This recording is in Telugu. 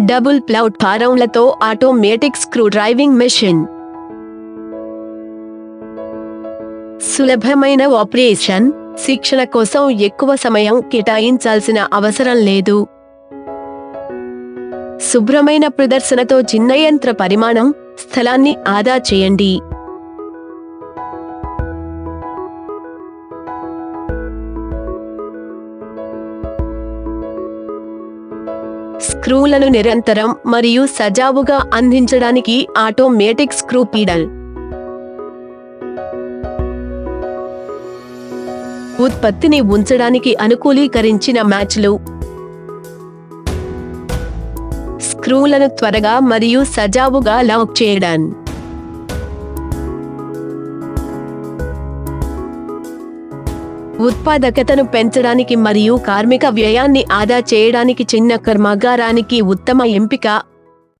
డబుల్ ప్లౌట్ ఫారంలతో ఆటోమేటిక్ స్క్రూ డ్రైవింగ్ మెషిన్. సులభమైన ఆపరేషన్. శిక్షణ కోసం ఎక్కువ సమయం కేటాయించాల్సిన అవసరం లేదు. శుభ్రమైన ప్రదర్శనతో చిన్న యంత్ర పరిమాణం, స్థలాన్ని ఆదా చేయండి. స్క్రూలను నిరంతరం మరియు సజావుగా అందించడానికి ఆటోమేటిక్ స్క్రూ పీడల్. ఉత్పత్తిని ఉంచడానికి అనుకూలీకరించిన మ్యాచ్లు. స్క్రూలను త్వరగా మరియు సజావుగా లాక్ చేయడం. ఉత్పాదకతను పెంచడానికి మరియు కార్మిక వ్యయాన్ని ఆదా చేయడానికి చిన్న కర్మాగారానికి ఉత్తమ ఎంపిక.